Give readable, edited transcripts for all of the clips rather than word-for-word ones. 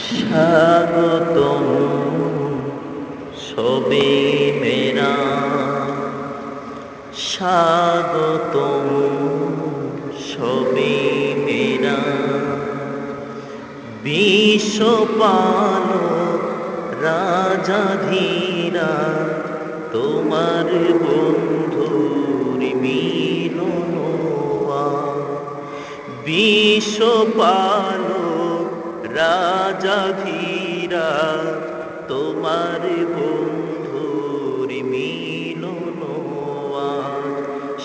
স্বাগতম সবে মেরা, স্বাগতম সবে মেরা। বিশ্বপালক রাজাধীরা, তোমার বন্ধুর মিলন। বিশ্বপালক রাজাধীরা, তোমার বন্ধুর মিলন।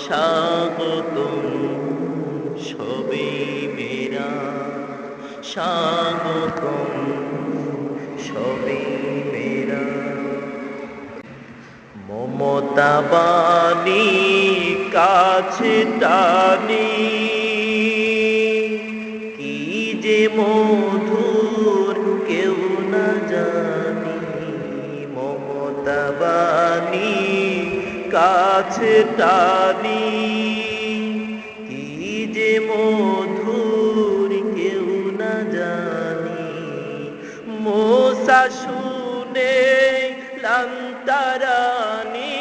স্বাগতম সবে মেরা, স্বাগতম সবে মেরা। মমতা বাণী কাছে টানি, কি যে মধুর কেউ না জানি। মমতা বাণী কাছে টানি, কি যে মধুর কেউ না জানি। মোসা শুনে লান্তারানি,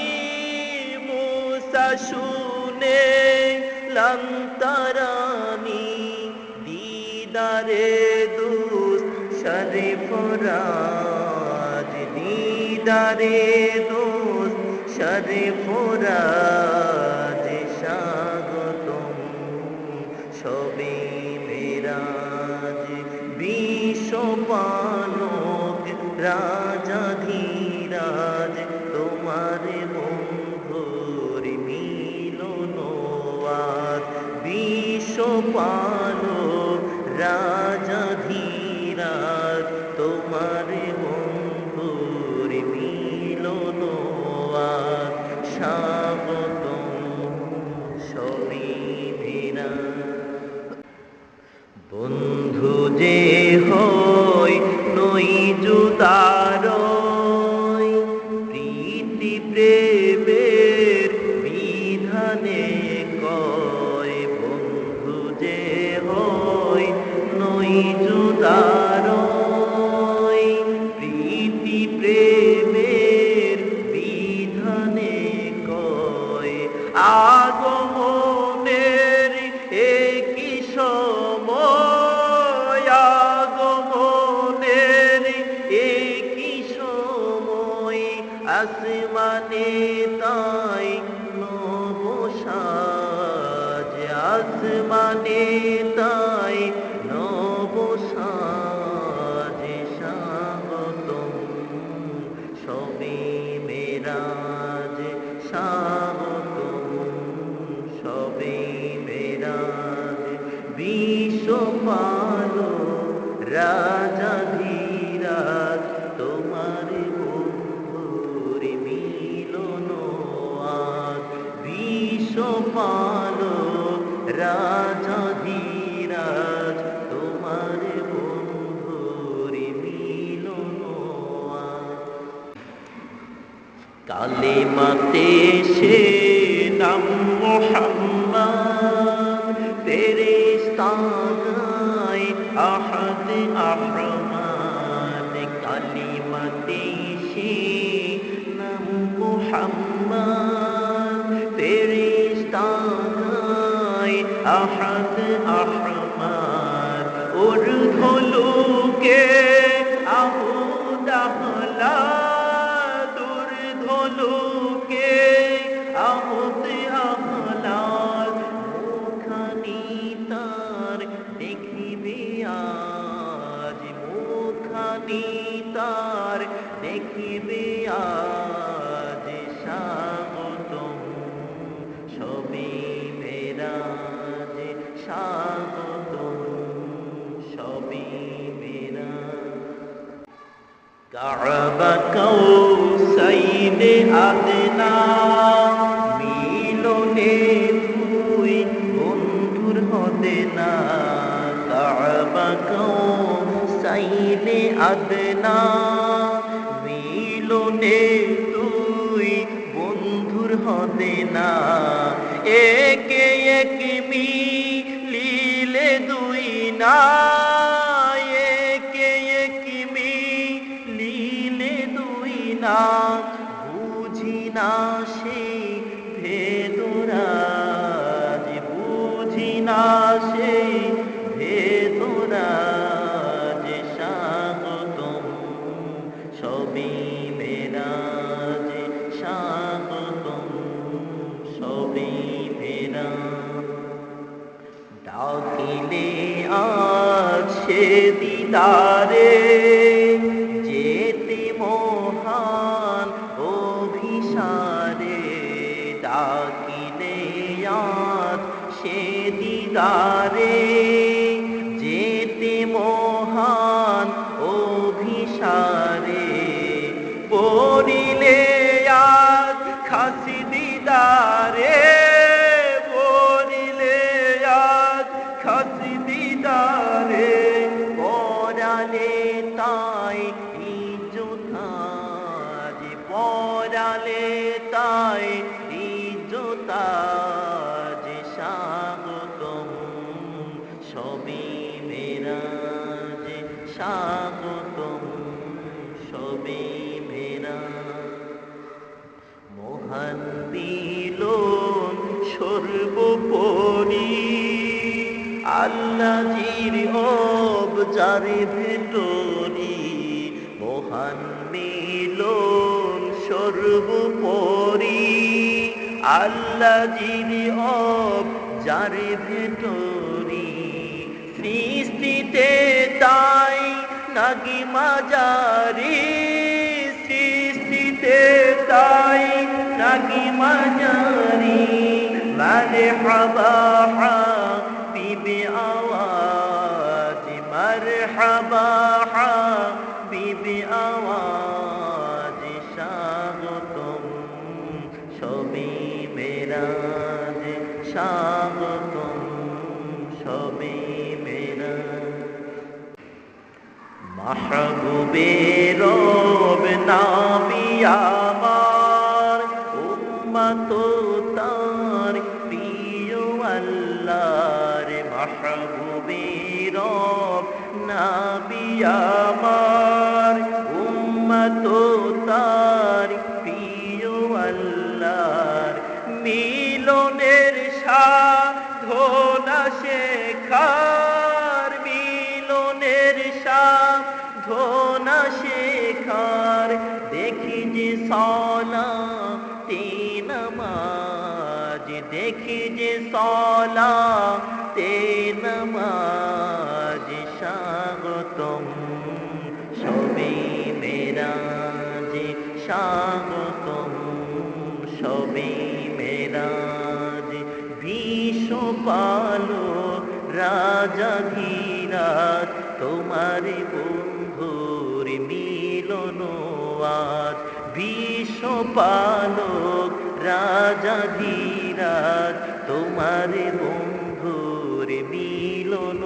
মোসা শুনে লান্তারানি। দিদারে দোস্ত শরীফ রাজ, দিদারে দোস্ত শরীফ রাজ। স্বাগতম সবে মেরাজ, বিশ্বপালক রাজাধীরাজ, তোমার বন্ধুর মিলন। বিশ্বপালক রাজাধীরাজ, তোমার বন্ধুর মিলন। স্বাগতম সবে মেরা। বন্ধু যে হয় নই জুদার, প্রীতি প্রেমের বিধানে কয়। বন্ধু যে হয় নই জুদার, প্রীতি প্রেমের বিধানে কয়। আগমনের একই সময়, আগমনের একই সময়। আসমানে তাই নব সাজ, আসমানে তাই নব সাজ। স্বাগতম সবে মেরাজ, স্বাগতম সবে মেরাজ। বিশ্বপালক রাজাধীরাজ, তোমার বন্ধুর মিলন। বিশ্বপালক রাজাধীরাজ, তোমার বন্ধুর মিলন। কালেমাতে সে নাম মুহাম্মদ, ফেরেশতা গায় আহাদ আহমদ। কালেমাতে সে নাম মুহাম্মদ, ফেরেশতা গায় আহাদ আহমদ। ঊর্ধ্বলোকে আহুদ আহলাদ, ঊর্ধ্বলোকে আহুদ আহলাদ। মুখানি তার দেখিবে আজ, মুখানি তার দেখিবে আজ। স্বাগতম সবে মেরাজ, স্বাগতম সবে মেরাজ। কাবা কৌসাইনে আদনা, মিলনে দুই বন্ধুর হদে না। কাবা কৌসাইনে আদনা, মিলনে দুই বন্ধুর হদে না। একে এক মিলিলে দুই না, একে এক না বুঝি না সেই ভেদরাজ, বুঝি না সেই ভেদরাজ। স্বাগতম সবে মেরাজ, স্বাগতম সবে মেরাজ। ডাকিলে আজ সে দিদারে যেতে মহান অভিসারে, ডাকিলে আজ সে দিদারে যেতে মহান অভিসারে। পড়িলে আজ খাসি দিদারে, পড়িলে আজ খাসি দিদারে, পরালে তাই ইজ্জতাজ, পরালে তাই ইজ্জতাজ। স্বাগতম সবে মেরাজ, স্বাগতম সবে মেরাজ। মহান মিলন সর্বোপরি আল্লাহর অবজারে ভেতরি, মহান মিলন সর্বোপরি আল্লাহর অবজারে ভেতরি। সৃষ্টিতে তাই নাগি মাজারি, সৃষ্টিতে তাই নাগি মাজারি। মারহাবা হাবিবে আওয়াজ, মারহাবা হাবিবে আওয়াজ। স্বাগতম সবে মেরাজ, স্বাগতম সবে মেরাজ। মাহবুবে রব নাবি আমার, উম্মত তার প্রিয় আল্লাহর। মাহবুবে রব নাবি আমার, উম্মত তার প্রিয় আল্লাহর। মিলনের সাধনা শেখার, মিলনের সাধনা শেখার। দেখি যে সলাতে নামাজ, দেখি যে সলাতে নামাজ। স্বাগতম সবে মেরাজ, স্বাগতম সবে মেরাজ। বিশ্ব পালক রাজাধীরাজ তোমার বন্ধুর মিলন আজ। বিশ্ব পালক রাজাধীরাজ তোমার বন্ধুর মিলন